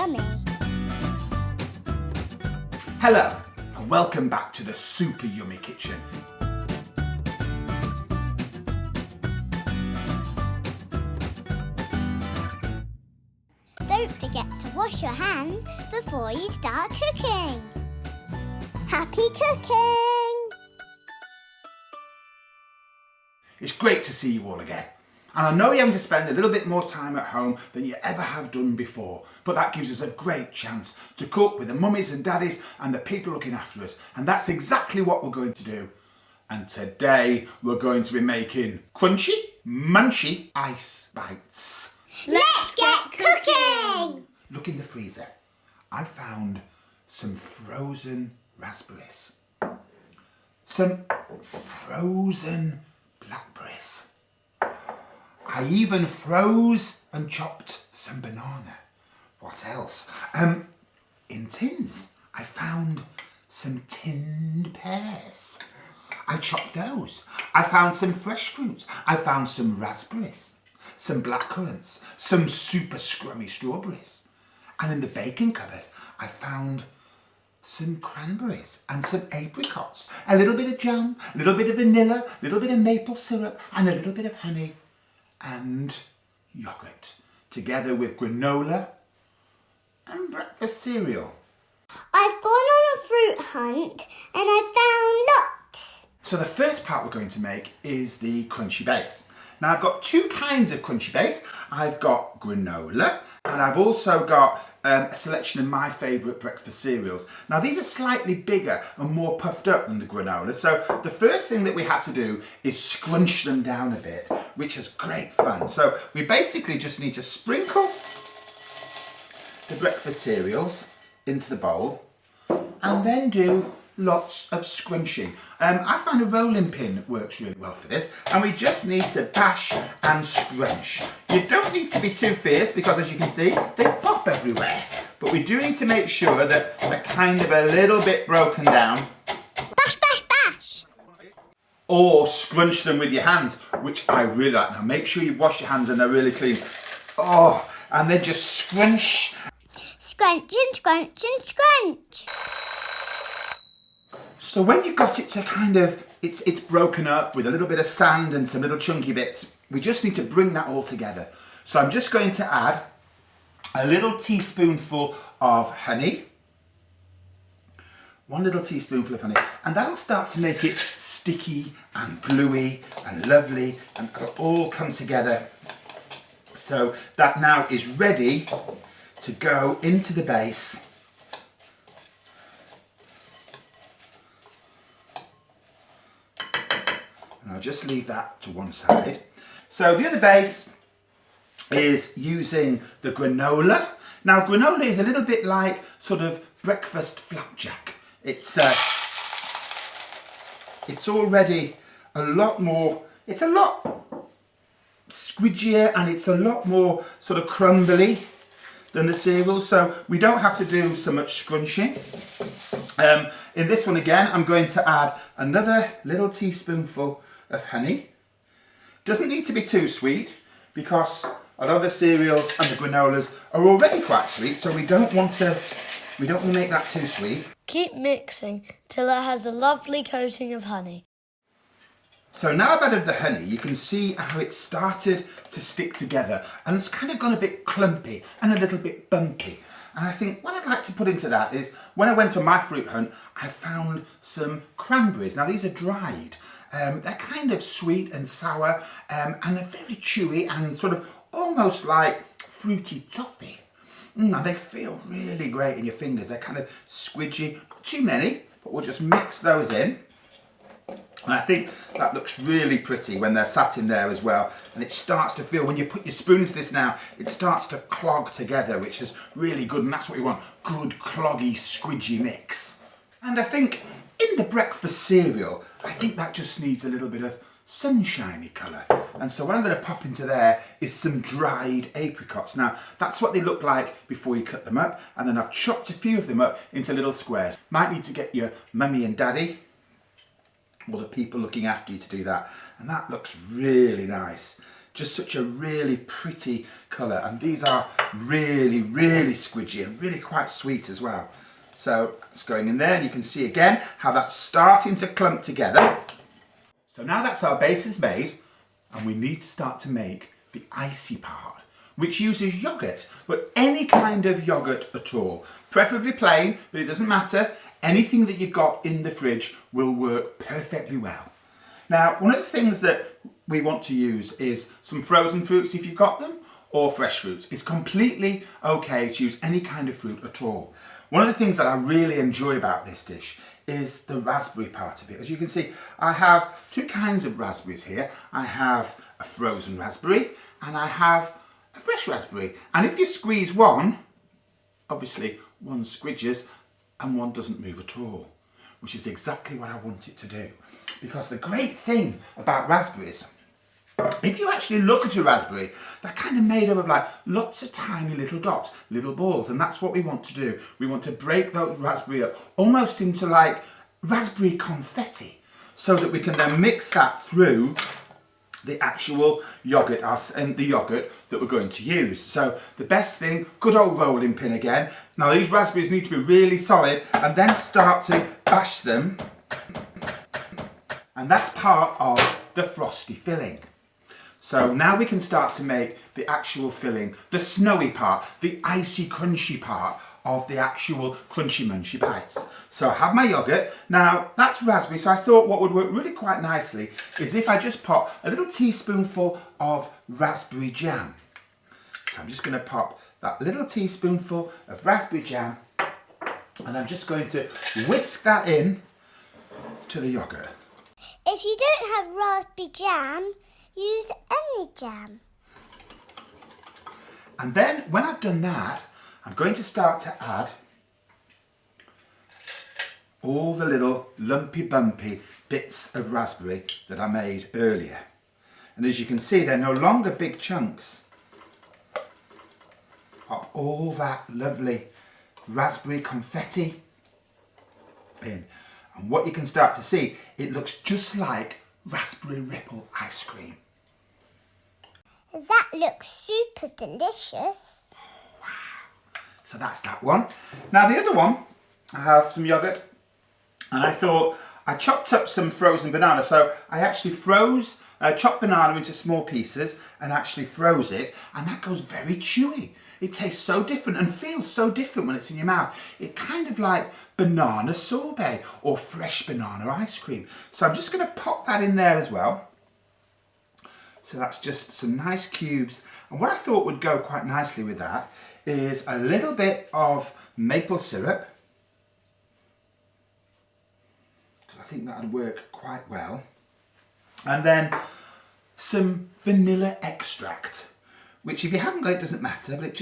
yummy. Hello and welcome back to the Super Yummy Kitchen. Don't forget to wash your hands before you start cooking. Happy cooking! It's great to see you all again. And I know you're having to spend a little bit more time at home than you ever have done before, but that gives us a great chance to cook with the mummies and daddies and the people looking after us. And that's exactly what we're going to do. And today we're going to be making crunchy, munchy ice bites. Let's get cooking! Look in the freezer. I found some frozen raspberries, some frozen blackberries. I even froze and chopped some banana. What else? In tins, I found some tinned pears. I chopped those. I found some fresh fruits. I found some raspberries, some blackcurrants, some super scrummy strawberries. And in the baking cupboard, I found some cranberries and some apricots, a little bit of jam, a little bit of vanilla, a little bit of maple syrup, and a little bit of honey and yoghurt, together with granola and breakfast cereal. I've gone on a fruit hunt and I found lots. So the first part we're going to make is the crunchy base. Now I've got two kinds of crunchy base. I've got granola and I've also got a selection of my favourite breakfast cereals. Now these are slightly bigger and more puffed up than the granola, so the first thing that we have to do is scrunch them down a bit, which is great fun. So we basically just need to sprinkle the breakfast cereals into the bowl and then do lots of scrunching. I found a rolling pin works really well for this, and we just need to bash and scrunch. You don't need to be too fierce because, as you can see, they pop everywhere. But we do need to make sure that they're kind of a little bit broken down. Bash, bash, bash! Or scrunch them with your hands, which I really like. Now make sure you wash your hands and they're really clean. Oh, and then just scrunch. Scrunch and scrunch and scrunch. So when you've got it to kind of, it's broken up with a little bit of sand and some little chunky bits, we just need to bring that all together. So I'm just going to add a little teaspoonful of honey. One little teaspoonful of honey. And that'll start to make it sticky and gluey and lovely, and it'll all come together. So that now is ready to go into the base. And I'll just leave that to one side. So the other base is using the granola. Now granola is a little bit like sort of breakfast flapjack. It's already a lot more, it's a lot squidgier and it's a lot more sort of crumbly than the cereal, so we don't have to do so much scrunching. In this one again, I'm going to add another little teaspoonful of honey. Doesn't need to be too sweet because a lot of the cereals and the granolas are already quite sweet, so we don't want to make that too sweet. Keep mixing till it has a lovely coating of honey. So now I've added the honey, you can see how it started to stick together and it's kind of gone a bit clumpy and a little bit bumpy. And I think what I'd like to put into that is, when I went on my fruit hunt, I found some cranberries. Now these are dried. They're kind of sweet and sour and they're very chewy and sort of almost like fruity toffee. And they feel really great in your fingers. They're kind of squidgy, not too many, but we'll just mix those in. And I think that looks really pretty when they're sat in there as well. And it starts to feel, when you put your spoon into this now, it starts to clog together, which is really good. And that's what you want, good, cloggy, squidgy mix. And I think in the breakfast cereal, I think that just needs a little bit of sunshiny colour. And so what I'm going to pop into there is some dried apricots. Now, that's what they look like before you cut them up. And then I've chopped a few of them up into little squares. Might need to get your mummy and daddy or the people looking after you to do that. And that looks really nice. just such a really pretty colour. And these are really, really squidgy and really quite sweet as well. So it's going in there, and you can see again how that's starting to clump together. So now that's our base is made, and we need to start to make the icy part, which uses yoghurt, but any kind of yoghurt at all. Preferably plain, but it doesn't matter. Anything that you've got in the fridge will work perfectly well. Now, one of the things that we want to use is some frozen fruits if you've got them, or fresh fruits. It's completely okay to use any kind of fruit at all. One of the things that I really enjoy about this dish is the raspberry part of it. As you can see, I have two kinds of raspberries here. I have a frozen raspberry and I have a fresh raspberry. And if you squeeze one, obviously one squidges and one doesn't move at all, which is exactly what I want it to do. Because the great thing about raspberries, if you actually look at a raspberry, they're kind of made up of like lots of tiny little dots, little balls, and that's what we want to do. We want to break those raspberry up almost into like raspberry confetti, so that we can then mix that through the actual yoghurt and the yoghurt that we're going to use. So the best thing, good old rolling pin again. Now these raspberries need to be really solid, and then start to bash them, and that's part of the frosty filling. So now we can start to make the actual filling, the snowy part, the icy crunchy part of the actual crunchy munchy bites. So I have my yoghurt. Now that's raspberry, so I thought what would work really quite nicely is if I just pop a little teaspoonful of raspberry jam. So I'm just going to pop that little teaspoonful of raspberry jam, and I'm just going to whisk that in to the yoghurt. If you don't have raspberry jam, use any jam. And then when I've done that, I'm going to start to add all the little lumpy bumpy bits of raspberry that I made earlier. And as you can see, they're no longer big chunks. Pop all that lovely raspberry confetti in. And what you can start to see, it looks just like raspberry ripple ice cream. That looks super delicious. Wow. So that's that one. Now the other one, I have some yoghurt, and I thought I chopped up some frozen banana. So I actually chopped banana into small pieces and actually froze it, and that goes very chewy. It tastes so different and feels so different when it's in your mouth. It's kind of like banana sorbet or fresh banana ice cream. So I'm just going to pop that in there as well. So that's just some nice cubes. And what I thought would go quite nicely with that is a little bit of maple syrup, because I think that would work quite well. And then some vanilla extract, which if you haven't got it doesn't matter, but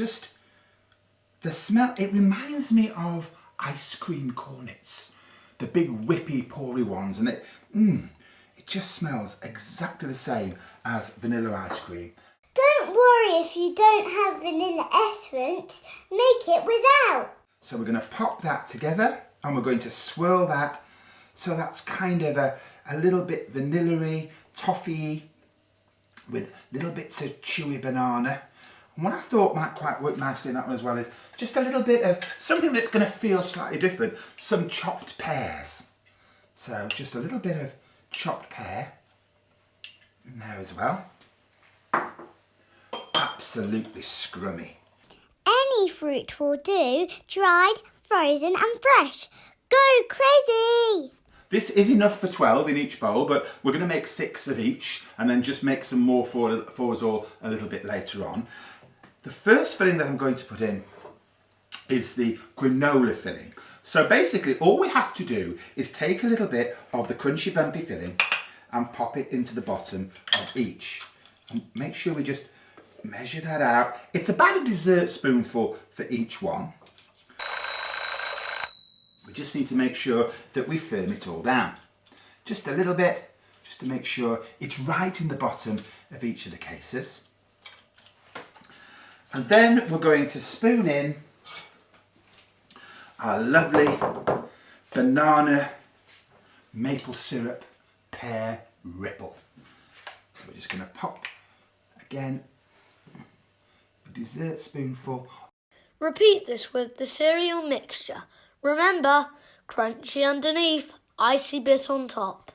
the smell, it reminds me of ice cream cornets, the big whippy poury ones, and it just smells exactly the same as vanilla ice cream. Don't worry if you don't have vanilla essence, make it without. So we're going to pop that together, and we're going to swirl that, so that's kind of a little bit vanilla-y, toffee, with little bits of chewy banana. And what I thought might quite work nicely in that one as well is just a little bit of something that's going to feel slightly different, some chopped pears. So just a little bit of chopped pear in there as well. Absolutely scrummy. Any fruit will do, dried, frozen and fresh. Go crazy! This is enough for 12 in each bowl, but we're going to make 6 of each and then just make some more for us all a little bit later on. The first filling that I'm going to put in is the granola filling. So basically all we have to do is take a little bit of the crunchy bumpy filling and pop it into the bottom of each. And make sure we just measure that out. It's about a dessert spoonful for each one. We just need to make sure that we firm it all down. Just a little bit, just to make sure it's right in the bottom of each of the cases. And then we're going to spoon in our lovely banana maple syrup pear ripple. So we're just going to pop a again, a dessert spoonful. Repeat this with the cereal mixture. Remember, crunchy underneath, icy bit on top.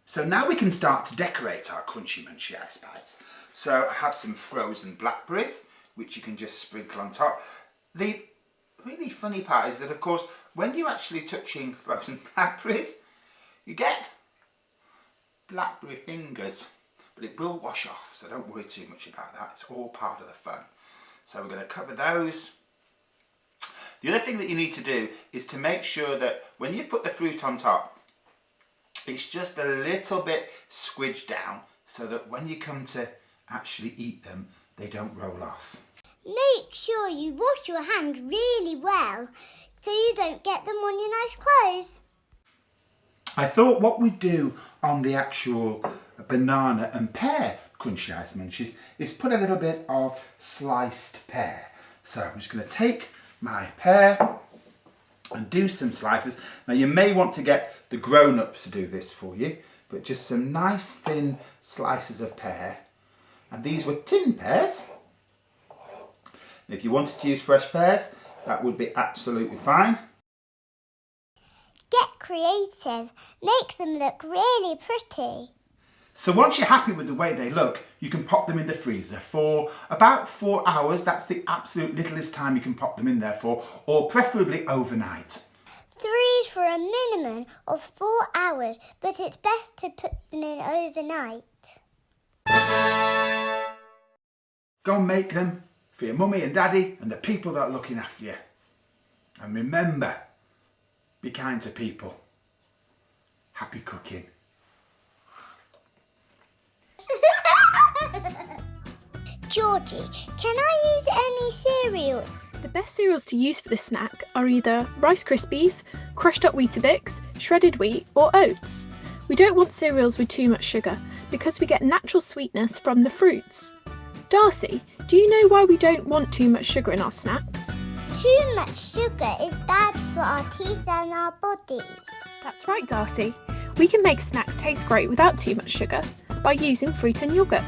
So now we can start to decorate our crunchy munchy ice bites. So I have some frozen blackberries, which you can just sprinkle on top. The really funny part is that, of course, when you're actually touching frozen blackberries, you get blackberry fingers, but it will wash off, so don't worry too much about that. It's all part of the fun. So we're going to cover those. The other thing that you need to do is to make sure that when you put the fruit on top, it's just a little bit squidged down so that when you come to actually eat them, they don't roll off. Make sure you wash your hands really well so you don't get them on your nice clothes. I thought what we do on the actual banana and pear crunchy ice munchies is put a little bit of sliced pear. So I'm just going to take my pear and do some slices. Now you may want to get the grown-ups to do this for you, but just some nice thin slices of pear. And these were tin pears. And if you wanted to use fresh pears, that would be absolutely fine. Get creative. Make them look really pretty. So once you're happy with the way they look, you can pop them in the freezer for about 4 hours. That's the absolute littlest time you can pop them in there for, or preferably overnight. Freeze for a minimum of 4 hours, but it's best to put them in overnight. Go and make them for your mummy and daddy and the people that are looking after you. And remember, be kind to people. Happy cooking. Georgie, can I use any cereal? The best cereals to use for this snack are either Rice Krispies, crushed up Weetabix, shredded wheat or oats. We don't want cereals with too much sugar because we get natural sweetness from the fruits. Darcy, do you know why we don't want too much sugar in our snacks? Too much sugar is bad for our teeth and our bodies. That's right, Darcy. We can make snacks taste great without too much sugar by using fruit and yoghurt.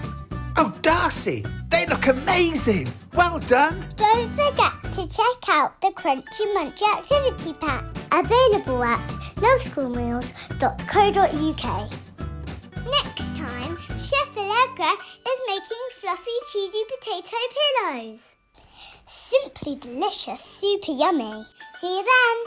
Oh, Darcy, they look amazing. Well done. Don't forget to check out the Crunchy Munchy Activity Pack, available at loveschoolmeals.co.uk. Next time, Chef Allegra is making fluffy cheesy potato pillows. Simply delicious, super yummy. See you then.